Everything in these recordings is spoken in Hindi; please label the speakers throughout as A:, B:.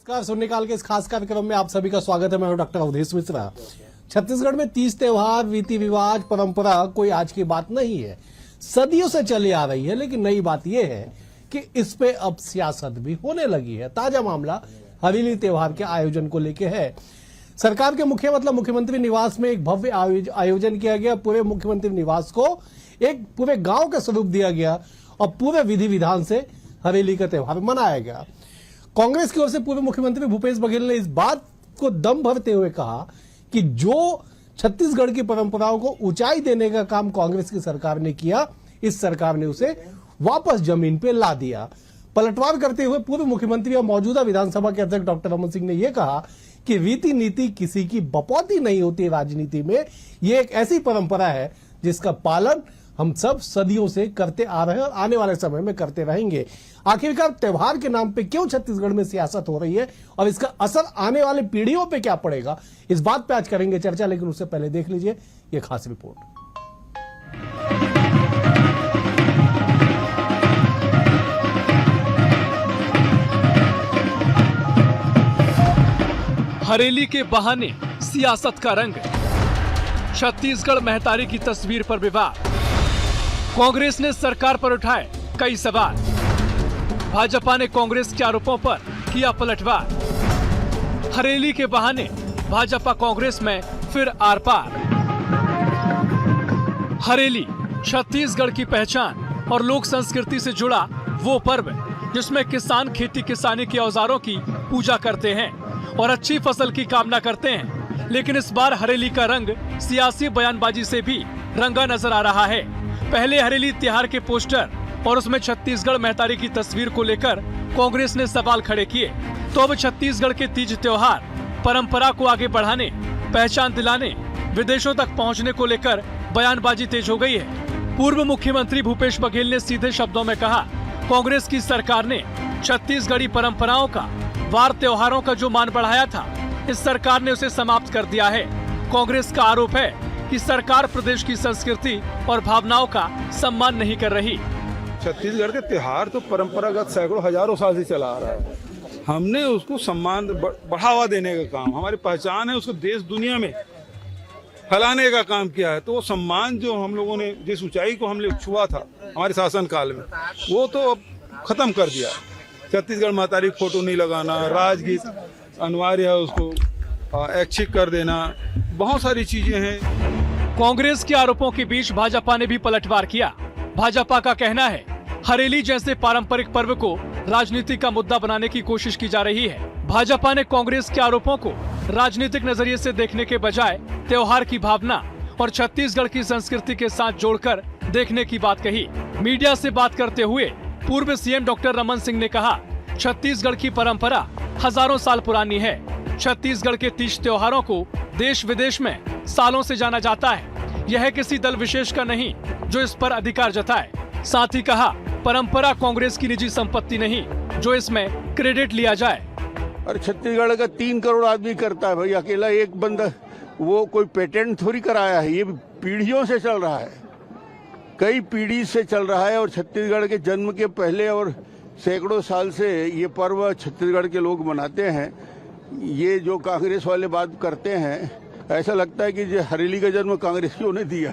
A: नमस्कार। सुनने काल के इस खास कार्यक्रम में आप सभी का स्वागत है। मैं हूं डॉक्टर अवधेश मिश्रा। छत्तीसगढ़ में तीज त्योहार, रीति रिवाज, परंपरा कोई आज की बात नहीं है, सदियों से चली आ रही है। लेकिन नई बात यह है कि इस पे अब सियासत भी होने लगी है। ताजा मामला हरेली त्योहार के आयोजन को लेकर है। सरकार के मुख्यमंत्री निवास में एक भव्य आयोजन किया गया। पूरे मुख्यमंत्री निवास को एक पूरे गांव का स्वरूप दिया गया और पूरे विधि विधान से हरेली का त्योहार मनाया गया। कांग्रेस की ओर से पूर्व मुख्यमंत्री भूपेश बघेल ने इस बात को दम भरते हुए कहा कि जो छत्तीसगढ़ की परंपराओं को ऊंचाई देने का काम कांग्रेस की सरकार ने किया, इस सरकार ने उसे वापस जमीन पे ला दिया। पलटवार करते हुए पूर्व मुख्यमंत्री और मौजूदा विधानसभा के अध्यक्ष डॉक्टर रमन सिंह ने यह कहा कि रीति नीति किसी की बपौती नहीं होती। राजनीति में यह एक ऐसी परंपरा है जिसका पालन हम सब सदियों से करते आ रहे हैं और आने वाले समय में करते रहेंगे। आखिरकार त्योहार के नाम पे क्यों छत्तीसगढ़ में सियासत हो रही है और इसका असर आने वाले पीढ़ियों पे क्या पड़ेगा, इस बात पे आज करेंगे चर्चा। लेकिन उससे पहले देख लीजिए ये खास रिपोर्ट।
B: हरेली के बहाने सियासत का रंग, छत्तीसगढ़ महतारी की तस्वीर पर विवाद, कांग्रेस ने सरकार पर उठाए कई सवाल, भाजपा ने कांग्रेस के आरोपों पर किया पलटवार। हरेली के बहाने भाजपा कांग्रेस में फिर आर पार। हरेली छत्तीसगढ़ की पहचान और लोक संस्कृति से जुड़ा वो पर्व जिसमें किसान खेती किसानी के औजारों की पूजा करते हैं और अच्छी फसल की कामना करते हैं। लेकिन इस बार हरेली का रंग सियासी बयानबाजी से भी रंगा नजर आ रहा है। पहले हरेली त्योहार के पोस्टर और उसमें छत्तीसगढ़ महतारी की तस्वीर को लेकर कांग्रेस ने सवाल खड़े किए, तो अब छत्तीसगढ़ के तीज त्योहार परंपरा को आगे बढ़ाने, पहचान दिलाने, विदेशों तक पहुंचने को लेकर बयानबाजी तेज हो गई है। पूर्व मुख्यमंत्री भूपेश बघेल ने सीधे शब्दों में कहा, कांग्रेस की सरकार ने छत्तीसगढ़ी परंपराओं का, वार त्योहारों का जो मान बढ़ाया था, इस सरकार ने उसे समाप्त कर दिया है। कांग्रेस का आरोप है कि सरकार प्रदेश की संस्कृति और भावनाओं का सम्मान नहीं कर रही।
C: छत्तीसगढ़ के त्योहार तो परंपरागत सैकड़ों हजारों साल से चला आ रहा है। हमने उसको सम्मान बढ़ावा देने का काम, हमारी पहचान है, उसको देश दुनिया में फैलाने का काम किया है। तो वो सम्मान जो हम लोगों ने जिस ऊंचाई को हमने छुआ था हमारे शासन काल में, वो तो अब खत्म कर दिया। छत्तीसगढ़ महतारी फोटो नहीं लगाना, राजगीत अनिवार्य है, उसको ऐच्छिक कर देना, बहुत सारी चीजें हैं।
B: कांग्रेस के आरोपों के बीच भाजपा ने भी पलटवार किया। भाजपा का कहना है, हरेली जैसे पारंपरिक पर्व को राजनीति का मुद्दा बनाने की कोशिश की जा रही है। भाजपा ने कांग्रेस के आरोपों को राजनीतिक नजरिए से देखने के बजाय त्योहार की भावना और छत्तीसगढ़ की संस्कृति के साथ जोड़कर देखने की बात कही। मीडिया से बात करते हुए पूर्व सीएम डॉक्टर रमन सिंह ने कहा, छत्तीसगढ़ की परंपरा हजारों साल पुरानी है। छत्तीसगढ़ के तीज त्योहारों को देश विदेश में सालों से जाना जाता है। यह किसी दल विशेष का नहीं जो इस पर अधिकार जताए। साथ ही कहा, परंपरा कांग्रेस की निजी संपत्ति नहीं जो इसमें क्रेडिट लिया जाए।
D: और छत्तीसगढ़ का 3 करोड़ आदमी करता है भाई, अकेला एक बंदा, वो कोई पेटेंट थोड़ी कराया है। ये पीढ़ियों से चल रहा है, कई पीढ़ी से चल रहा है। और छत्तीसगढ़ के जन्म के पहले और सैकड़ों साल से ये पर्व छत्तीसगढ़ के लोग मनाते हैं। ये जो कांग्रेस वाले बात करते हैं, ऐसा लगता है कि ये हरेली का जन्म कांग्रेस क्यों ने दिया।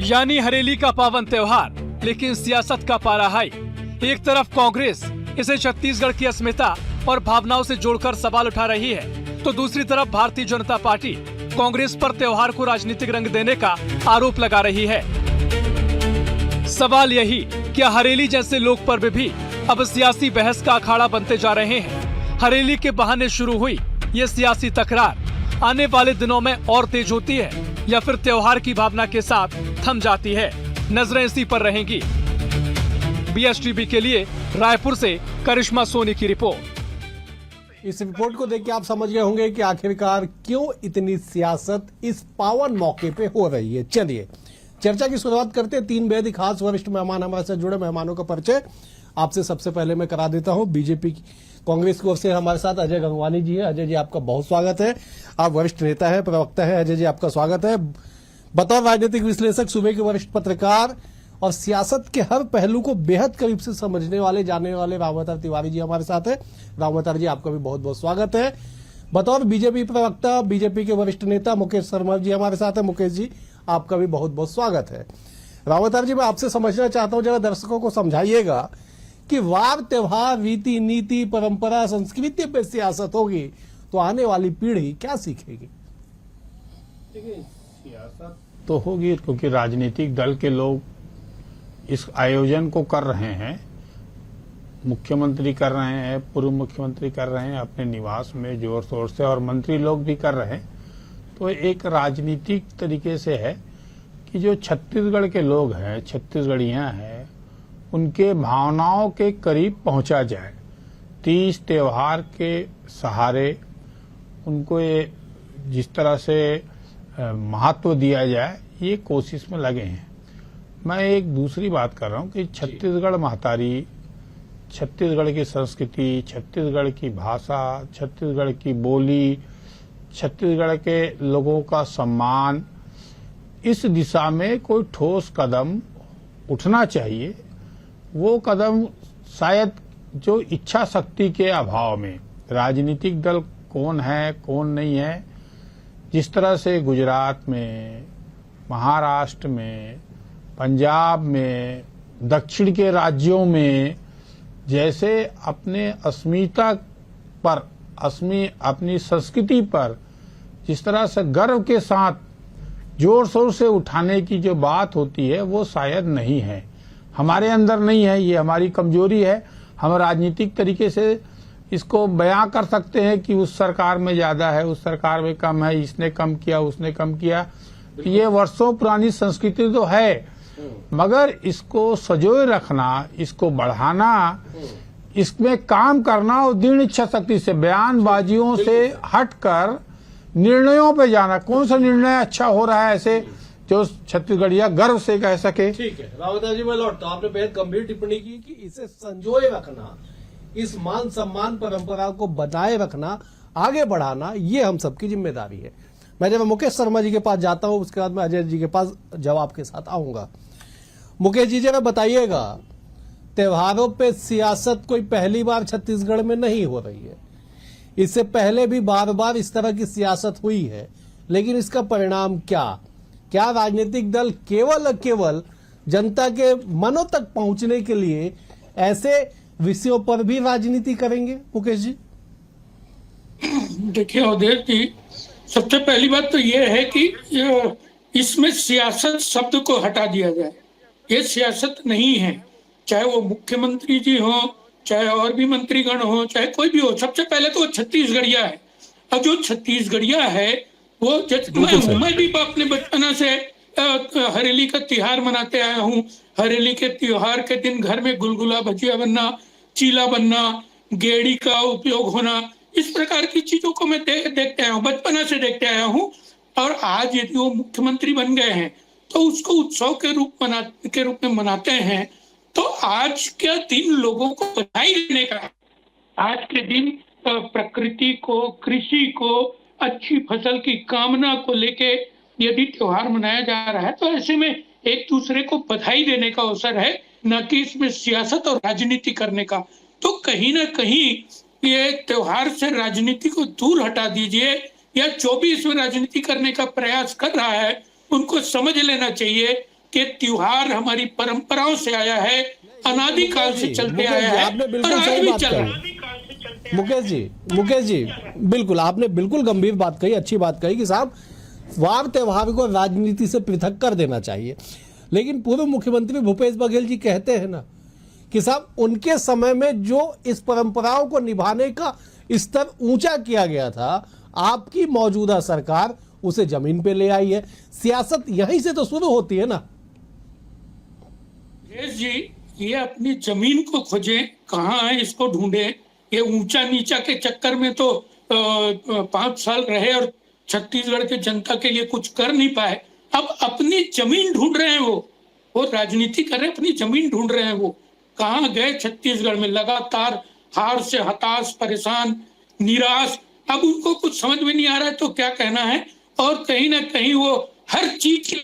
B: यानी हरेली का पावन त्योहार, लेकिन सियासत का पारा हाई। एक तरफ कांग्रेस इसे छत्तीसगढ़ की अस्मिता और भावनाओं से जोड़कर सवाल उठा रही है, तो दूसरी तरफ भारतीय जनता पार्टी कांग्रेस पर त्योहार को राजनीतिक रंग देने का आरोप लगा रही है। सवाल यही, क्या हरेली जैसे लोक पर्व भी अब सियासी बहस का अखाड़ा बनते जा रहे हैं? हरेली के बहाने शुरू हुई ये सियासी तकरार आने वाले दिनों में और तेज होती है या फिर त्योहार की भावना के साथ थम जाती है? नजरें इसी पर रहेंगी। BSTV के लिए रायपुर से करिश्मा सोनी की रिपोर्ट।
A: इस रिपोर्ट को देख के आप समझ गए होंगे कि आखिरकार क्यों इतनी सियासत इस पावन मौके पे हो रही है। चलिए चर्चा की शुरुआत करते हैं। 3 बेहद खास वरिष्ठ मेहमान हमारे साथ जुड़े। मेहमानों का परिचय आपसे सबसे पहले मैं करा देता हूं। बीजेपी कांग्रेस की ओर से हमारे साथ अजय गंगवानी जी है। अजय जी, आपका बहुत स्वागत है। आप वरिष्ठ नेता है, प्रवक्ता है। अजय जी, आपका स्वागत है। बतौर राजनीतिक विश्लेषक, सूबे के वरिष्ठ पत्रकार और सियासत के हर पहलू को बेहद करीब से समझने वाले जानने वाले रामावतार तिवारी जी हमारे साथ है। रामावतार जी, आपका भी बहुत बहुत स्वागत है। बतौर बीजेपी प्रवक्ता, बीजेपी के वरिष्ठ नेता मुकेश शर्मा जी हमारे साथ है। मुकेश जी, आपका भी बहुत बहुत स्वागत है। रामावतार जी, मैं आपसे समझना चाहता हूं, जरा दर्शकों को समझाइएगा कि वार त्योहार, रीति नीति, परंपरा, संस्कृति पे सियासत होगी तो आने वाली पीढ़ी क्या सीखेगी?
E: देखिए, सियासत तो होगी क्योंकि राजनीतिक दल के लोग इस आयोजन को कर रहे हैं। मुख्यमंत्री कर रहे हैं, पूर्व मुख्यमंत्री कर रहे हैं अपने निवास में जोर शोर से, और मंत्री लोग भी कर रहे हैं। तो एक राजनीतिक तरीके से है कि जो छत्तीसगढ़ के लोग हैं, छत्तीसगढ़ियां हैं, उनके भावनाओं के करीब पहुंचा जाए। तीज त्योहार के सहारे उनको ये जिस तरह से महत्व दिया जाए, ये कोशिश में लगे हैं। मैं एक दूसरी बात कर रहा हूं कि छत्तीसगढ़ महतारी, छत्तीसगढ़ की संस्कृति, छत्तीसगढ़ की भाषा, छत्तीसगढ़ की बोली, छत्तीसगढ़ के लोगों का सम्मान, इस दिशा में कोई ठोस कदम उठना चाहिए। वो कदम शायद जो इच्छा शक्ति के अभाव में, राजनीतिक दल कौन है कौन नहीं है, जिस तरह से गुजरात में, महाराष्ट्र में, पंजाब में, दक्षिण के राज्यों में जैसे अपने अस्मिता पर, अपनी संस्कृति पर जिस तरह से गर्व के साथ जोर शोर से उठाने की जो बात होती है, वो शायद नहीं है, हमारे अंदर नहीं है। ये हमारी कमजोरी है। हम राजनीतिक तरीके से इसको बयां कर सकते हैं कि उस सरकार में ज्यादा है, उस सरकार में कम है, इसने कम किया, उसने कम किया। ये वर्षों पुरानी संस्कृति तो है, मगर इसको सजोए रखना, इसको बढ़ाना, इसमें काम करना और दृढ़ इच्छा शक्ति से, बयानबाजियों से हटकर निर्णयों पे जाना। कौन सा निर्णय अच्छा हो रहा है ऐसे जो छत्तीसगढ़िया गर्व से कह सके।
A: ठीक है रामावतार जी, मैं लौटता हूं। आपने बेहद गंभीर टिप्पणी की कि इसे संजोए रखना, इस मान सम्मान परंपरा को बनाए रखना, आगे बढ़ाना, ये हम सबकी जिम्मेदारी है। मैं जब मुकेश शर्मा जी के पास जाता हूं, उसके बाद मैं अजय जी के पास जवाब के साथ आऊंगा। मुकेश जी, जरा बताइएगा, त्योहारों पे सियासत कोई पहली बार छत्तीसगढ़ में नहीं हो रही है। इससे पहले भी बार बार इस तरह की सियासत हुई है, लेकिन इसका परिणाम क्या राजनीतिक दल केवल जनता के मनों तक पहुंचने के लिए ऐसे विषयों पर भी राजनीति करेंगे? मुकेश जी,
F: देखिए अवधेश जी, सबसे पहली बात तो ये है कि इसमें सियासत शब्द को हटा दिया जाए। ये सियासत नहीं है, चाहे वो मुख्यमंत्री जी हो, चाहे और भी मंत्रीगण हो, चाहे कोई भी हो। सबसे पहले तो वो छत्तीसगढ़िया है, और जो छत्तीसगढ़िया है वो मैं भी अपने बचपना से हरेली का त्योहार मनाते आया हूँ। हरेली के त्योहार के दिन घर में गुलगुला, भजिया बनना, चीला बनना, गेड़ी का उपयोग होना, इस प्रकार की चीजों को मैं देखते आया हूँ, बचपना से देखते आया हूँ। और आज यदि वो मुख्यमंत्री बन गए हैं तो उसको उत्सव के रूप में मनाते हैं। तो आज के दिन लोगों को बधाई देने का, आज के दिन प्रकृति को, कृषि को, अच्छी फसल की कामना को लेके यदि त्योहार मनाया जा रहा है, तो ऐसे में एक दूसरे को बधाई देने का अवसर है, न कि इसमें सियासत और राजनीति करने का। तो कहीं ना कहीं ये त्योहार से राजनीति को दूर हटा दीजिए, या जो भी इसमें राजनीति करने का प्रयास कर रहा है उनको समझ लेना चाहिए कि त्योहार हमारी परंपराओं से आया है, अनादिकाल से चलते आया है और आगे भी चल रहा है।
A: मुकेश जी, बिल्कुल आपने बिल्कुल गंभीर बात कही, अच्छी बात कही कि साहब वार त्योहार को राजनीति से पृथक कर देना चाहिए। लेकिन पूर्व मुख्यमंत्री भूपेश बघेल जी कहते हैं ना कि साहब उनके समय में जो इस परंपराओं को निभाने का स्तर ऊंचा किया गया था, आपकी मौजूदा सरकार उसे जमीन पे ले आई है। सियासत यहीं से तो शुरू होती है ना।
F: जी, ये अपनी जमीन को खोजें, कहाँ है इसको ढूंढे। ये ऊंचा नीचा के चक्कर में तो 5 साल रहे और छत्तीसगढ़ के जनता के लिए कुछ कर नहीं पाए। अब अपनी जमीन ढूंढ रहे हैं, वो राजनीति कर रहे हैं, अपनी जमीन ढूंढ रहे हैं। वो कहाँ गए? छत्तीसगढ़ में लगातार हार से हताश, परेशान, निराश। अब उनको कुछ समझ में नहीं आ रहा है तो क्या कहना है। और कहीं ना कहीं वो हर चीज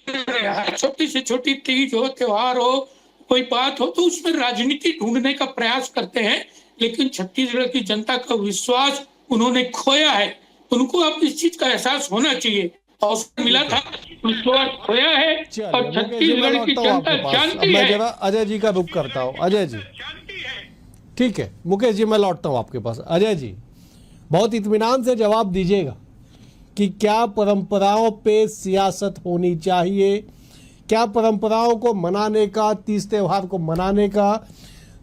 F: छोटी से छोटी तीज हो, त्योहार हो, कोई बात हो तो उसमें राजनीति ढूंढने का प्रयास करते हैं, लेकिन छत्तीसगढ़ की जनता का विश्वास उन्होंने खोया है। उनको अब इस चीज का एहसास होना चाहिए। अवसर मिला था, विश्वास खोया है और छत्तीसगढ़ की जनता जानती
A: मैं
F: है।
A: जरा अजय जी का रुख करता हूँ। अजय जी, ठीक है। मुकेश जी, मैं लौटता हूँ आपके पास। अजय जी, बहुत इत्मीनान से जवाब दीजिएगा कि क्या परंपराओं पे सियासत होनी चाहिए? क्या परंपराओं को मनाने का, तीज त्योहार को मनाने का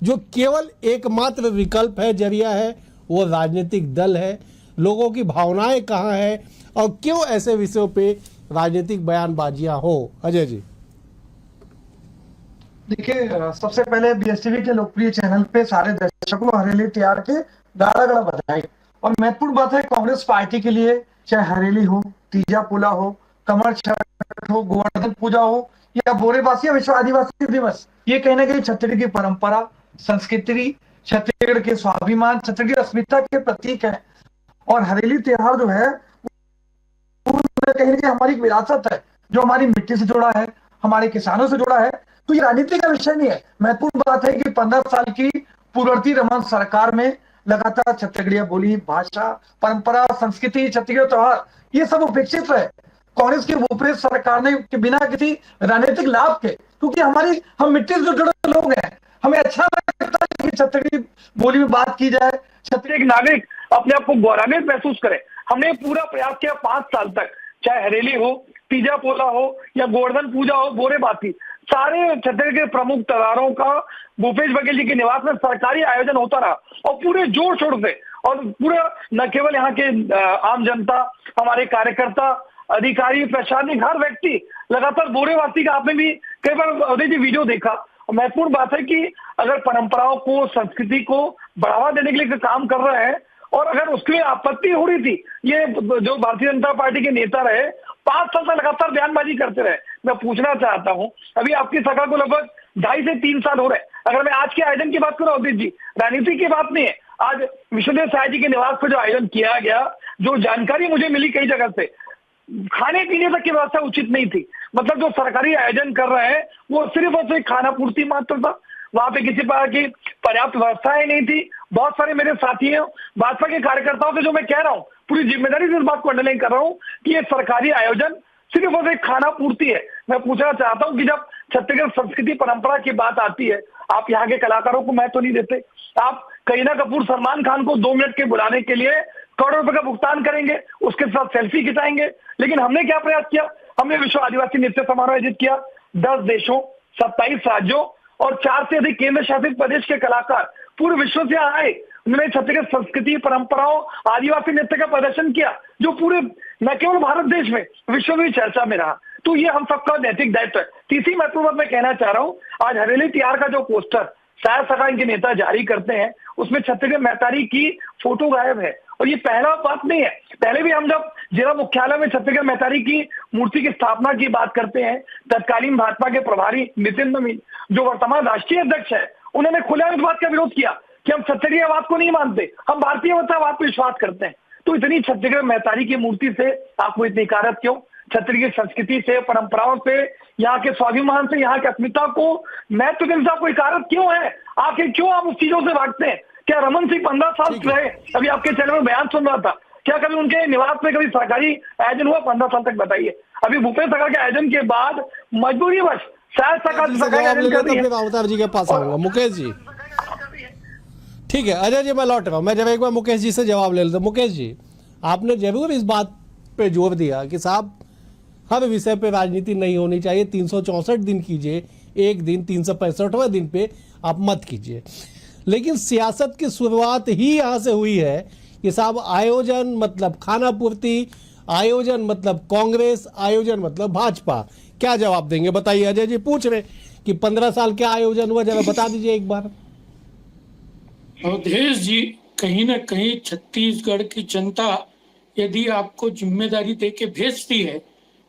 A: जो केवल एकमात्र विकल्प है, जरिया है, वो राजनीतिक दल है? लोगों की भावनाएं कहाँ है और क्यों ऐसे विषयों पे राजनीतिक बयानबाजियां हो? अजय जी।
G: देखिए, सबसे पहले बीएसटीवी के लोकप्रिय चैनल पे सारे दर्शकों हरेली त्योहार के गाड़ा बधाई। और महत्वपूर्ण बात है, कांग्रेस पार्टी के लिए चाहे हरेली हो, तीजा पोला हो, कमर छठ हो, गोवर्धन पूजा हो या बोरेबासी या विश्व आदिवासी दिवस, ये कहीं ना कहीं छत्तीसगढ़ की परंपरा, संस्कृति, छत्तीसगढ़ के स्वाभिमान, छत्तीसगढ़ की अस्मिता के प्रतीक है। और हरेली त्योहार जो है कहीं ना कहीं हमारी विरासत है, जो हमारी मिट्टी से जुड़ा है, हमारे किसानों से जुड़ा है। तो ये राजनीति का विषय नहीं है। महत्वपूर्ण बात है कि 15 साल की पूर्ववर्ती रमन सरकार में लगातार छत्तीसगढ़िया बोली, भाषा, परंपरा, संस्कृति, छत्तीसगढ़ त्योहार, ये सब उपेक्षित रहे कांग्रेस की भूपेश सरकार ने के बिना किसी राजनीतिक लाभ के। क्योंकि हम मिट्टी से जुड़े लोग हैं, हमें अच्छा लगता है कि छत्तीसगढ़ी बोली में बात की जाए, छत्तीसगढ़ के नागरिक अपने आप को गौरवान्वित महसूस करें। हमने पूरा प्रयास किया 5 साल तक, चाहे हरेली हो, तीजा पोला हो या गोवर्धन पूजा हो, बोरेबासी, सारे छत्तीसगढ़ के प्रमुख त्योहारों का भूपेश बघेल जी के निवास में सरकारी आयोजन होता रहा और पूरे जोर शोर से। और पूरा न केवल यहाँ के आम जनता, हमारे कार्यकर्ता, अधिकारी, प्रशासनिक, हर व्यक्ति लगातार बोरेबासी का, आपने भी कई बार अवधि जी वीडियो देखा। और महत्वपूर्ण बात है कि अगर परंपराओं को, संस्कृति को बढ़ावा देने के लिए काम कर रहे हैं और अगर उसके लिए आपत्ति हो रही थी, ये जो भारतीय जनता पार्टी के नेता रहे 5 साल तक लगातार बयानबाजी करते रहे। मैं पूछना चाहता हूं, अभी आपकी सरकार को लगभग 2.5 से 3 साल हो रहे हैं। अगर मैं आज के आयोजन की बात करूं अवधि जी, राजनीति की बात नहीं है, आज विश्वदेव साय जी के निवास पर जो आयोजन किया गया, जो जानकारी मुझे मिली कई जगह से, खाने पीने तक की व्यवस्था उचित नहीं थी। मतलब जो सरकारी आयोजन कर रहे हैं वो सिर्फ और सिर्फ खाना पूर्ति मात्र था, वहां पे किसी प्रकार की पर्याप्त व्यवस्थाएं नहीं थी। बहुत सारे मेरे साथी हैं भाजपा के कार्यकर्ताओं से, जो मैं कह रहा हूँ पूरी जिम्मेदारी से इस बात को अंडरलाइन कर रहा हूँ कि ये सरकारी आयोजन सिर्फ और सिर्फ खाना पूर्ति है। मैं पूछना चाहता हूँ कि जब छत्तीसगढ़ संस्कृति परंपरा की बात आती है, आप यहाँ के कलाकारों को महत्व नहीं देते। आप करीना कपूर सलमान खान को 2 मिनट के बुलाने के लिए करोड़ों रुपए का भुगतान करेंगे, उसके साथ सेल्फी खिंचाएंगे। लेकिन हमने क्या प्रयास किया? हमने विश्व आदिवासी नृत्य समारोह आयोजित किया। 10 देशों, 27 राज्यों और 4 से अधिक केंद्र शासित प्रदेश के कलाकार पूरे विश्व से आए। उन्होंने छत्तीसगढ़ संस्कृति, परंपराओं, आदिवासी नृत्य का प्रदर्शन किया, जो पूरे न केवल भारत देश में, विश्व में चर्चा में रहा। तो ये हम सबका नैतिक दायित्व है। तीसरी महत्वपूर्ण बात मैं कहना चाह रहा हूँ, आज हरेली त्योहार का जो पोस्टर शायद सका इनके नेता जारी करते हैं, उसमें छत्तीसगढ़ मैतारी की फोटो गायब है। और ये पहला बात नहीं है, पहले भी हम जब जिला मुख्यालय में छत्तीसगढ़ मैतारी की मूर्ति की स्थापना की बात करते हैं, तत्कालीन भाजपा के प्रभारी नितिन नवीन, जो वर्तमान राष्ट्रीय अध्यक्ष है, उन्होंने खुलेआम इस बात का विरोध किया कि हम छत्तीसगढ़ीयवाद को नहीं मानते, हम भारतीयवाद पर विश्वास करते हैं। तो इतनी छत्तीसगढ़ मैतारी की मूर्ति से आपको इतनी कारत क्यों? छत्तीसगढ़ की संस्कृति से, परंपराओं से, यहाँ के स्वाभिमान से, यहाँ की अस्मिता को महत्व देने से आपको इकारत क्यों है? आखिर क्यों आप उस चीजों से भागते हैं? क्या रमन सिंह 15 साल रहे? अभी आपके चैनल में बयान सुन रहा था, क्या कभी उनके निवास में कभी सरकारी आयोजन हुआ 15 साल तक? बताइए। अभी भूपेश सरकार के आयोजन के बाद मजबूरीवश शायद सरकारी आयोजन कर रही है।
A: अवतार जी के पास आऊंगा। मुकेश जी, ठीक है। अजय जी, मैं लौट रहा हूं। मैं जब एक बार मुकेश जी से जवाब ले लेता हूं। मुकेश जी, आपने जरूर इस बात पे जोर दिया कि साहब हर विषय पे राजनीति नहीं होनी चाहिए, 364 दिन कीजिए, एक दिन 365वें दिन पे आप मत कीजिए। लेकिन सियासत की शुरुआत ही यहाँ से हुई है कि साहब आयोजन मतलब खाना पूर्ति, आयोजन मतलब कांग्रेस, आयोजन मतलब भाजपा। क्या जवाब देंगे बताइए? अजय जी पूछ रहे कि 15 साल क्या आयोजन हुआ, जरा बता दीजिए एक बार।
F: अवधेश जी, कहीं ना कहीं छत्तीसगढ़ की जनता यदि आपको जिम्मेदारी देके भेजती है,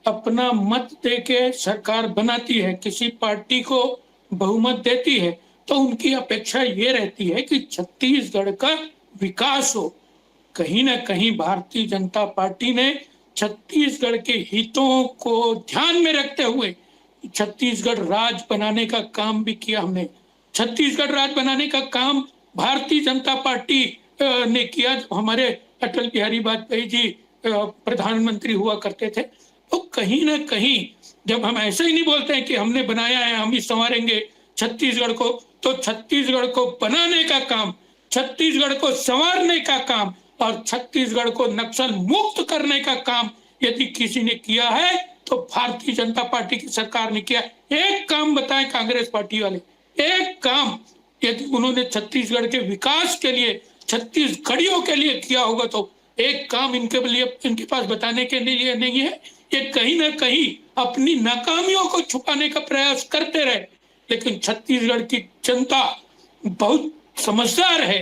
F: अपना मत देके सरकार बनाती है, किसी पार्टी को बहुमत देती है, तो उनकी अपेक्षा ये रहती है कि छत्तीसगढ़ का विकास हो। कहीं ना कहीं भारतीय जनता पार्टी ने छत्तीसगढ़ के हितों को ध्यान में रखते हुए छत्तीसगढ़ राज्य बनाने का काम भी किया हमने। छत्तीसगढ़ राज्य बनाने का काम भारतीय जनता पार्टी ने किया। जब हमारे अटल बिहारी वाजपेयी जी प्रधानमंत्री हुआ करते थे, तो कहीं ना कहीं जब हम ऐसे ही नहीं बोलते हैं कि हमने बनाया है, हम ही संवारेंगे छत्तीसगढ़ को, तो छत्तीसगढ़ को बनाने का काम, छत्तीसगढ़ को संवारने का काम और छत्तीसगढ़ को नक्सल मुक्त करने का काम यदि किसी ने किया है तो भारतीय जनता पार्टी की सरकार ने किया। एक काम बताएं कांग्रेस पार्टी वाले, एक काम यदि उन्होंने छत्तीसगढ़ के विकास के लिए, छत्तीसगढ़ियों के लिए किया होगा तो एक काम इनके लिए, इनके पास बताने के लिए नहीं है। ये कहीं ना कहीं अपनी नाकामियों को छुपाने का प्रयास करते रहे, लेकिन छत्तीसगढ़ की जनता बहुत समझदार है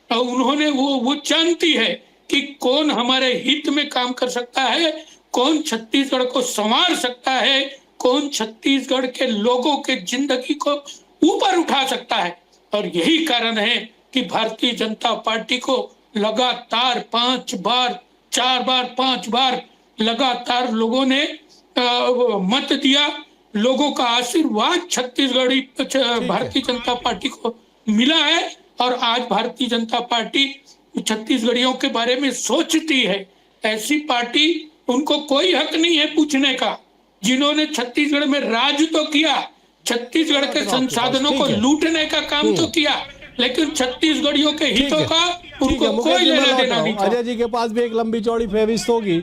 F: और उन्होंने वो जानती है कि कौन हमारे हित में काम कर सकता है, कौन छत्तीसगढ़ को संवार सकता है, कौन छत्तीसगढ़ के लोगों के जिंदगी को ऊपर उठा सकता है। और यही कारण है कि भारतीय जनता पार्टी को लगातार 5 बार 4 बार 5 बार लगातार लोगों ने मत दिया। लोगों का आशीर्वाद छत्तीसगढ़ी भारतीय जनता पार्टी को मिला है और आज भारतीय जनता पार्टी छत्तीसगढ़ियों के बारे में सोचती है। ऐसी पार्टी, उनको कोई हक नहीं है पूछने का। जिन्होंने छत्तीसगढ़ में राज तो किया, छत्तीसगढ़ के संसाधनों को लूटने का काम तो किया, लेकिन छत्तीसगढ़ियों के हितों का उनको कोई लेना देना नहीं था।
A: अजय जी के पास भी एक लंबी चौड़ी फेहरिस्त होगी।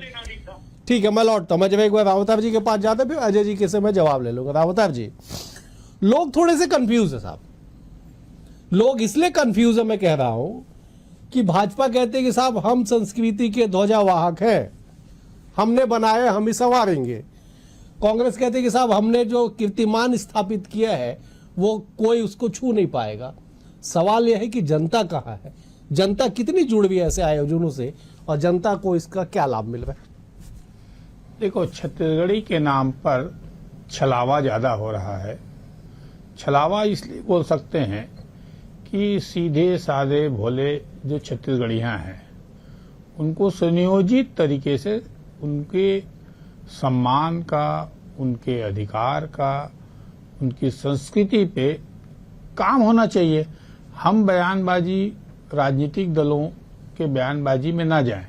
A: ठीक है, मैं लौटता हूं। मैं जब एक बार रावतार जी के पास जाता फिर अजय जी के से मैं जवाब ले लूंगा। रावतार जी, लोग थोड़े से कंफ्यूज है साहब। लोग इसलिए कंफ्यूज है, मैं कह रहा हूं कि भाजपा कहते हैं कि साहब हम संस्कृति के ध्वजावाहक हैं, हमने बनाया, हम ही संवारेंगे। कांग्रेस कहते हैं कि साहब हमने जो कीर्तिमान स्थापित किया है वो कोई उसको छू नहीं पाएगा। सवाल यह है कि जनता कहाँ है, जनता कितनी जुड़ हुई है ऐसे आयोजनों से और जनता को इसका क्या लाभ मिल रहा है?
E: देखो, छत्तीसगढ़ी के नाम पर छलावा ज्यादा हो रहा है। छलावा इसलिए बोल सकते हैं कि सीधे साधे भोले जो छत्तीसगढ़ियां हैं उनको सुनियोजित तरीके से उनके सम्मान का, उनके अधिकार का, उनकी संस्कृति पे काम होना चाहिए। हम बयानबाजी, राजनीतिक दलों के बयानबाजी में ना जाएं।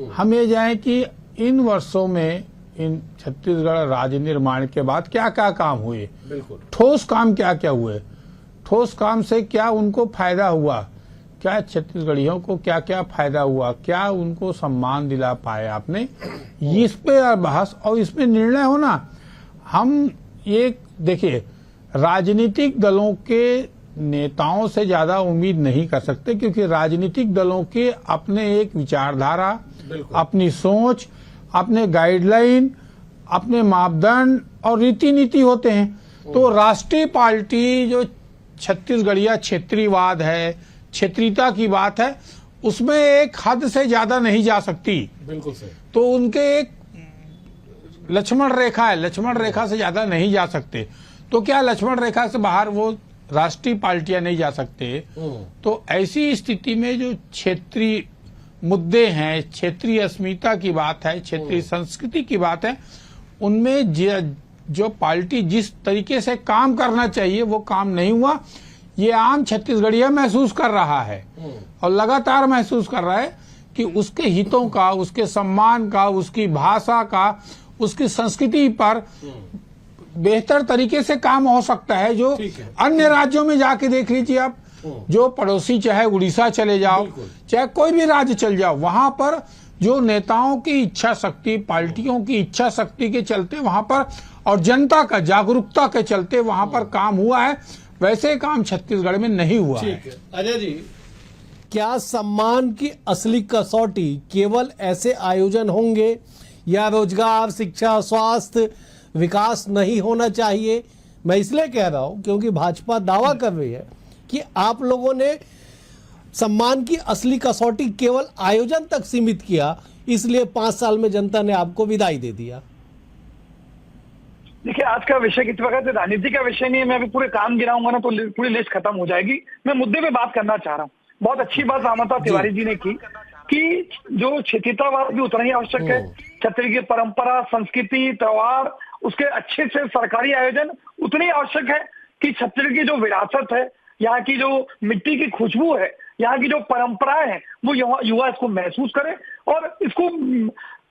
E: हम ये जाएं कि इन वर्षों में, इन छत्तीसगढ़ राज्य निर्माण के बाद क्या क्या काम हुए,
A: बिल्कुल
E: ठोस काम क्या क्या हुए, ठोस काम से क्या उनको फायदा हुआ, क्या छत्तीसगढ़ियों को क्या क्या फायदा हुआ, क्या उनको सम्मान दिला पाए आपने, इस पे बहस और इसमें निर्णय होना। हम ये देखिए, राजनीतिक दलों के नेताओं से ज्यादा उम्मीद नहीं कर सकते, क्योंकि राजनीतिक दलों के अपने एक विचारधारा, अपनी सोच, अपने गाइडलाइन, अपने मापदंड और रीति नीति होते हैं। तो राष्ट्रीय पार्टी जो छत्तीसगढ़िया क्षेत्रीयवाद है, क्षेत्रीयता की बात है, उसमें एक हद से ज्यादा नहीं जा सकती।
A: बिल्कुल सही।
E: तो उनके एक लक्ष्मण रेखा है, लक्ष्मण रेखा से ज्यादा नहीं जा सकते। तो क्या लक्ष्मण रेखा से बाहर वो राष्ट्रीय पार्टियां नहीं जा सकते? तो ऐसी स्थिति में जो क्षेत्रीय मुद्दे हैं, क्षेत्रीय अस्मिता की बात है, क्षेत्रीय संस्कृति की बात है, उनमें जो पार्टी जिस तरीके से काम करना चाहिए वो काम नहीं हुआ। ये आम छत्तीसगढ़िया महसूस कर रहा है और लगातार महसूस कर रहा है कि उसके हितों का, उसके सम्मान का, उसकी भाषा का, उसकी संस्कृति पर बेहतर तरीके से काम हो सकता है। जो अन्य राज्यों में जाके देख लीजिए आप, जो पड़ोसी, चाहे उड़ीसा चले जाओ, चाहे कोई भी राज्य चल जाओ, वहां पर जो नेताओं की इच्छा शक्ति, पार्टियों की इच्छा शक्ति के चलते वहां पर और जनता का जागरूकता के चलते वहां पर काम हुआ है, वैसे काम छत्तीसगढ़ में नहीं हुआ है।
A: अजय जी, क्या सम्मान की असली कसौटी केवल ऐसे आयोजन होंगे या रोजगार, शिक्षा, स्वास्थ्य, विकास नहीं होना चाहिए? मैं इसलिए कह रहा हूं क्योंकि भाजपा दावा कर रही है कि आप लोगों ने सम्मान की असली कसौटी केवल आयोजन तक सीमित किया, इसलिए 5 साल में जनता ने आपको विदाई दे दिया।
G: देखिए, आज का विषय किस वक्त राजनीति का विषय नहीं है। मैं अभी पूरे काम गिनाऊंगा ना तो पूरी लिस्ट खत्म हो जाएगी। मैं मुद्दे पे बात करना चाह रहा हूँ। बहुत अच्छी बात रामता तिवारी जी ने की। कि जो क्षेत्रीयतावाद भी उतना ही आवश्यक है। छत्तीसगढ़ की परंपरा, संस्कृति, त्योहार, उसके अच्छे से सरकारी आयोजन उतने ही आवश्यक है कि छत्तीसगढ़ की जो विरासत है, यहाँ की जो मिट्टी की खुशबू है, यहाँ की जो परंपराएं हैं, वो युवा इसको महसूस करे और इसको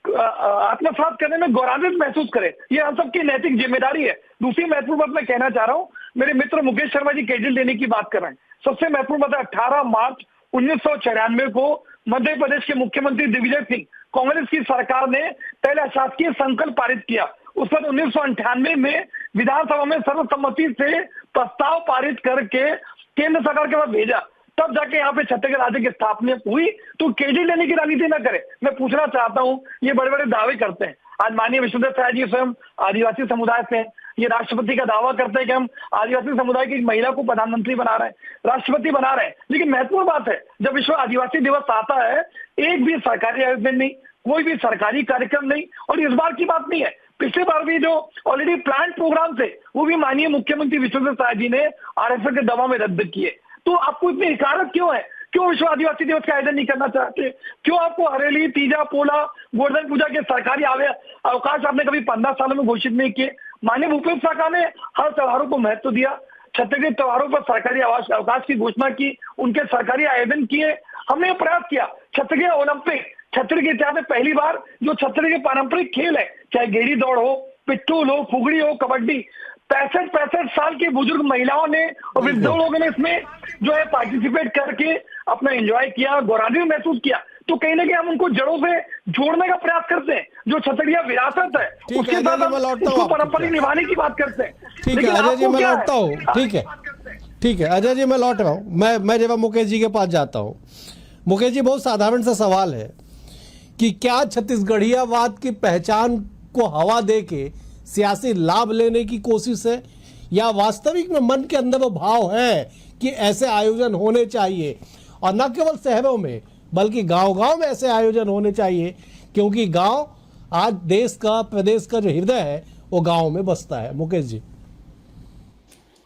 G: आत्मसात करने में गौरवान्वित महसूस करे। ये हम सबकी नैतिक जिम्मेदारी है। दूसरी महत्वपूर्ण बात मैं कहना चाह रहा हूँ, मेरे मित्र मुकेश शर्मा जी केजरीवाल देने की बात कर रहे हैं। सबसे महत्वपूर्ण बात है, 18 मार्च 1994 को मध्य प्रदेश के मुख्यमंत्री दिग्विजय सिंह, कांग्रेस की सरकार ने पहला शासकीय संकल्प पारित किया। उस पर 1998 में विधानसभा में सर्वसम्मति से प्रस्ताव पारित करके केंद्र सरकार के पास भेजा, तब जाके यहाँ पे छत्तीसगढ़ राज्य की स्थापना हुई। तो केजरीवाल लेने की राजनीति न करे। मैं पूछना चाहता हूँ, ये बड़े बड़े दावे करते हैं। आज माननीय विश्वनाथ साय जी स्वयं आदिवासी समुदाय से हैं, ये राष्ट्रपति का दावा करते हैं कि हम आदिवासी समुदाय की महिला को प्रधानमंत्री बना रहे हैं, राष्ट्रपति बना रहे हैं। लेकिन महत्वपूर्ण बात है, जब विश्व आदिवासी दिवस आता है, एक भी सरकारी आयोजन नहीं, कोई भी सरकारी कार्यक्रम नहीं। और इस बार की बात नहीं है, पिछले बार भी जो ऑलरेडी प्लान प्रोग्राम थे, वो भी माननीय मुख्यमंत्री विश्वनाथ साय जी ने आरएसएस के दबाव में रद्द किए। तो आपको इतनी हिकारत क्यों है? क्यों विश्व आदिवासी दिवस का आयोजन नहीं करना चाहते? क्यों आपको हरेली, तीजा, पोला, गोवर्धन पूजा के सरकारी अवकाश आपने कभी 15 सालों में घोषित नहीं किए? माननीय भूपेश सरकार ने हर त्योहारों को महत्व दिया, छत्तीसगढ़ त्योहारों पर सरकारी अवकाश की घोषणा की, उनके सरकारी आयोजन किए। हमने प्रयास किया छत्तीसगढ़ ओलंपिक, छत्तीसगढ़ के इतिहास में पहली बार जो छत्तीसगढ़ के पारंपरिक खेल है, चाहे गेड़ी दौड़ हो, पिट्ठूल हो, फुगड़ी हो, कबड्डी, 65 साल की बुजुर्ग महिलाओं ने और वृद्ध लोगों ने इसमें जो है पार्टिसिपेट करके अपना एंजॉय किया, गौरवान्वित महसूस किया। तो कहीं ना कहीं हम उनको जड़ों से जोड़ने का प्रयास करते हैं। जो छत्तीसगढ़ विरासत है, उसके साथ हम उसको परंपरा निभाने की बात करते हैं।
A: ठीक है अजय जी, मैं लौटता हूँ। ठीक है अजय जी, मैं लौट रहा हूँ। मैं जब मुकेश जी के पास जाता हूँ, मुकेश जी, बहुत साधारण सा सवाल है कि क्या छत्तीसगढ़ियावाद की पहचान को हवा दे के सियासी लाभ लेने की कोशिश है, या वास्तविक में मन के अंदर वो भाव है कि ऐसे आयोजन होने चाहिए, और न केवल शहरों में बल्कि गांव-गांव में ऐसे आयोजन होने चाहिए, क्योंकि गांव आज देश का, प्रदेश का जो हृदय है वो गांव में बसता है। मुकेश जी।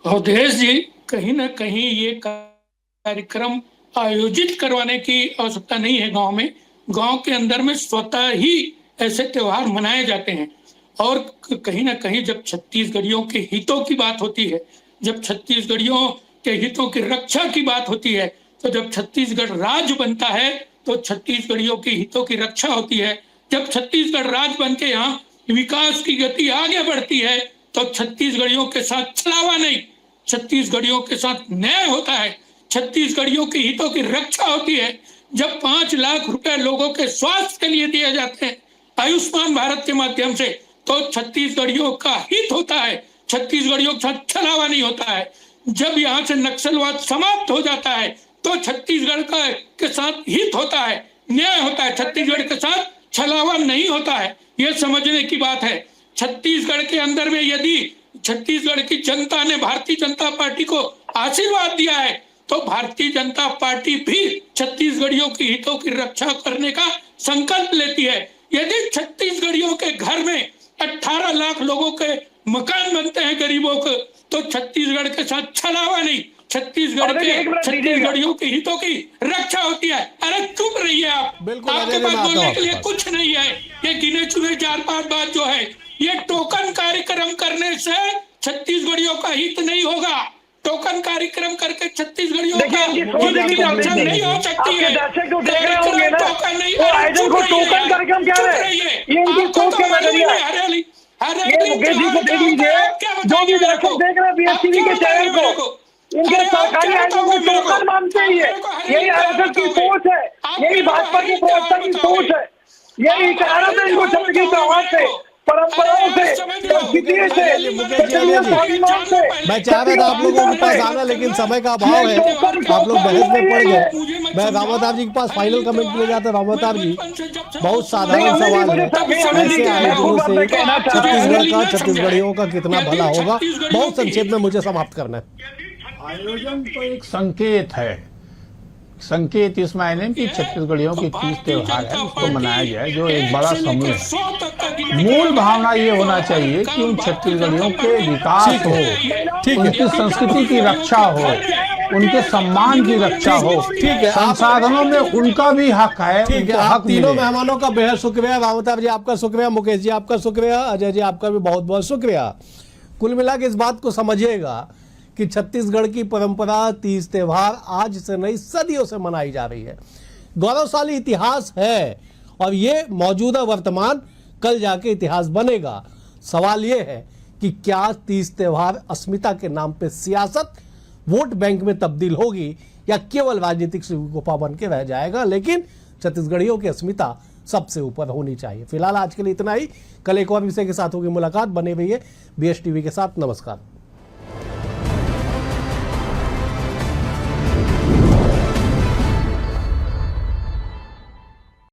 F: अवधेश जी, कहीं ना कहीं ये कार्यक्रम आयोजित करवाने की आवश्यकता नहीं है। गांव में, गांव के अंदर में स्वतः ही ऐसे त्योहार मनाए जाते हैं। और कहीं ना कहीं जब छत्तीसगढ़ियों के हितों की बात होती है, जब छत्तीसगढ़ियों के हितों की रक्षा की बात होती है, तो जब छत्तीसगढ़ राज्य बनता है तो छत्तीसगढ़ियों के हितों की रक्षा होती है। जब छत्तीसगढ़ राज्य बन के यहाँ विकास की गति आगे बढ़ती है तो छत्तीसगढ़ियों के साथ छलावा नहीं, छत्तीसगढ़ियों के साथ न्याय होता है, छत्तीसगढ़ियों के हितों की रक्षा होती है। जब 5 लाख रुपए लोगों के स्वास्थ्य के लिए दिए जाते हैं आयुष्मान भारत के माध्यम से, तो छत्तीसगढ़ियों का हित होता है, छत्तीसगढ़ियों के साथ छलावा नहीं होता है। जब यहाँ से नक्सलवाद समाप्त हो जाता है तो छत्तीसगढ़ का के साथ हित होता है, न्याय होता है, छत्तीसगढ़ के साथ छलावा नहीं होता है। ये समझने की बात है। छत्तीसगढ़ के अंदर में यदि छत्तीसगढ़ की जनता ने भारतीय जनता पार्टी को आशीर्वाद दिया है तो भारतीय जनता पार्टी भी छत्तीसगढ़ियों की हितों की रक्षा करने का संकल्प लेती है। यदि छत्तीसगढ़ियों के घर में 18 लाख लोगों के मकान बनते हैं गरीबों को, तो छत्तीसगढ़ के साथ छलावा नहीं, छत्तीसगढ़ियों के हितों की रक्षा होती है। अरे चुप रहिए आप, आपके पास बोलने के लिए कुछ नहीं है। ये गिने चुने 4-5 बात जो है, ये टोकन कार्यक्रम करने से छत्तीसगढ़ियों का हित नहीं होगा। टोकन कार्यक्रम करके छत्तीसगढ़ियों का रक्षा नहीं हो सकती है। टोकन नहीं, टोकन कार्यक्रम क्या है? ये इनकी सोच का नजरिया है। जो भी दर्शक देख रहे हैं बीएसटीवी के चैनल को, इनके सरकारी आयोजन को टोकन मानते ही है। यही आरएसएस की सोच है, यही भाजपा के प्रवक्ता की सोच है, यही कारण है इनको छत्तीसगढ़ त्योहार से, परंपराओं से, संस्कृति से,
A: मैं चाह रहा था आप लोगों के पास आना, लेकिन समय का अभाव है, आप लोग बहस में पड़ गए। मैं रामावतार जी के पास फाइनल कमेंट ले जाता। रामावतार जी, बहुत साधारण सवाल है, ऐसे आयोजनों से छत्तीसगढ़ का, छत्तीसगढ़ियों का कितना भला होगा? बहुत संक्षेप में मुझे समाप्त करना है।
E: आयोजन तो एक संकेत है, संकेत इस मायने में कि छत्तीसगढ़ियों की तीज त्योहार है, उसको मनाया जाए, जो एक बड़ा समूह है। मूल भावना ये होना चाहिए कि उन छत्तीसगढ़ियों के विकास हो, उनकी संस्कृति की रक्षा हो, उनके सम्मान की रक्षा हो।
A: ठीक है, आप-
E: संसाधनों में उनका भी हक है,
A: ठीक है,
E: उनको
A: आप
E: हक
A: तीनों
E: मिले।
A: मेहमानों का बेहद शुक्रिया। रामताब जी आपका शुक्रिया, मुकेश जी आपका शुक्रिया, अजय जी आपका भी बहुत बहुत शुक्रिया। कुल मिला के इस बात को समझिएगा कि छत्तीसगढ़ की परंपरा तीज त्योहार आज से नहीं सदियों से मनाई जा रही है। गौरवशाली इतिहास है और ये मौजूदा वर्तमान कल जाके इतिहास बनेगा। सवाल ये है कि क्या तीज त्योहार अस्मिता के नाम पे सियासत वोट बैंक में तब्दील होगी या केवल राजनीतिक शिकोपा बन के रह जाएगा। लेकिन छत्तीसगढ़ियों की अस्मिता सबसे ऊपर होनी चाहिए। फिलहाल आज के लिए इतना ही। कल एक और विषय के साथ होगी मुलाकात। बने रहिए BS टीवी के साथ। नमस्कार।